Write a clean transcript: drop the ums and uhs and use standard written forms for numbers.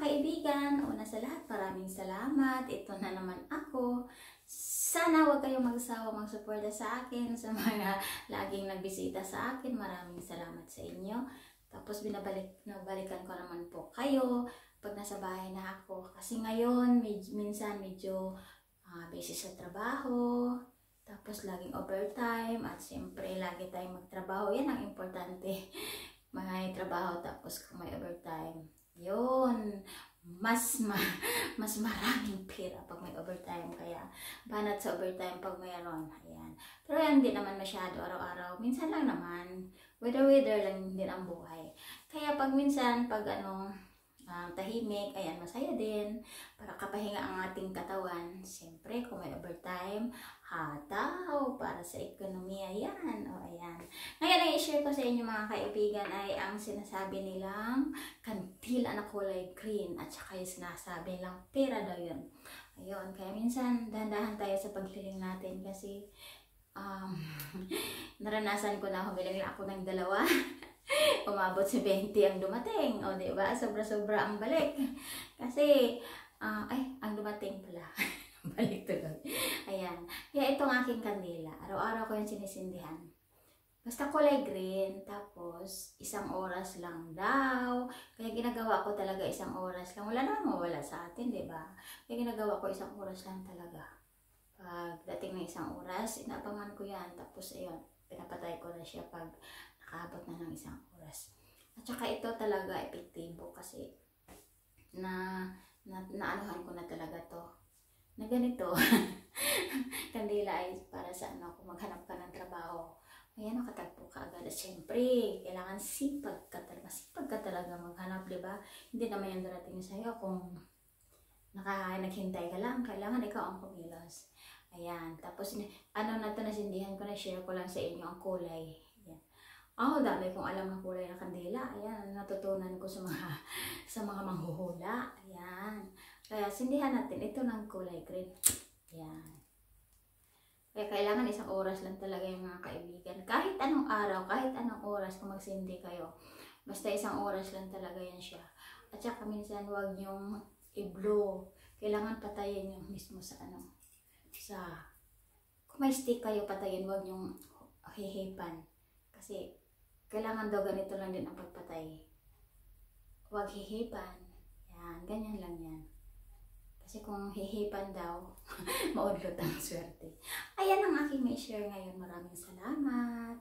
kaibigan, una sa lahat, maraming salamat. Ito na naman ako. Sana huwag kayong magsawa magsuporta sa akin, sa mga laging nagbisita sa akin. Maraming salamat sa inyo. Tapos nabalikan ko naman po kayo pag nasa bahay na ako. Kasi ngayon, minsan medyo busy sa trabaho. Tapos laging overtime at siyempre lagi tayong magtrabaho. Yan ang importante. May trabaho tapos kung may overtime. Yun, mas maraming pera pag may overtime, kaya banat sa overtime pag mayroon. Ayan. Pero yan hindi naman masyado araw-araw, minsan lang naman, weather lang din ang buhay. Kaya pag minsan, pag tahimik, ayan, masaya din para kapahinga ang ating katawan. Siyempre, kung may overtime, hataw para sa ekonomiya yan. O, ayan. Ngayon, ay i-share ko sa inyo mga kaibigan ay ang sinasabi nilang kandila na kulay green at saka yung sinasabi nilang pera daw yun. Ayun, kaya minsan dahan-dahan tayo sa pagliling natin kasi naranasan ko na humili ako ng dalawa. Umabot sa 20 ang dumating. O, diba? Sobra-sobra ang balik. Kasi, ang dumating pala. Balik tuloy. Ayan. Kaya itong aking kandila. Araw-araw ko yung sinisindihan. Basta kulay green. Tapos, 1 oras lang daw. Kaya ginagawa ko talaga 1 oras lang. Wala naman mawala sa atin, diba? Kaya ginagawa ko 1 oras lang talaga. Pagdating ng 1 oras, inabangan ko yan. Tapos, ayun, pinapatay ko na siya pag nakaabot na ng 1 oras. At saka ito talaga epektibo kasi naanuhan ko na talaga to. Na ganito. Kandila ay para sa kung maghanap ka ng trabaho. Ayan, nakatagpo ka agad. At syempre, kailangan sipag ka talaga maghanap, diba? Hindi naman yung darating sa'yo kung naghintay ka lang. Kailangan ikaw ang kumilos. Ayan. Tapos, na to nasindihan ko na, share ko lang sa inyo ang kulay. Dami kong alam ng kulay ng kandila. Ayan, natutunan ko sa mga manghuhula. Ayan. Kaya sindihan natin ito ng kulay green. Ayan. Kaya kailangan 1 oras lang talaga yung mga kaibigan. Kahit anong araw, kahit anong oras kung magsindi kayo. Basta 1 oras lang talaga yan siya. At saka minsan huwag yung i-blow. Kailangan patayin yung mismo sa kung may stick kayo, patayin. Huwag yung hihipan. Kasi kailangan daw ganito lang din ang pagpatay. Huwag hihipan. Yan, ganyan lang yan. Kasi kung hihipan daw, maudlot ang swerte. Ayan ang aking may share ngayon. Maraming salamat.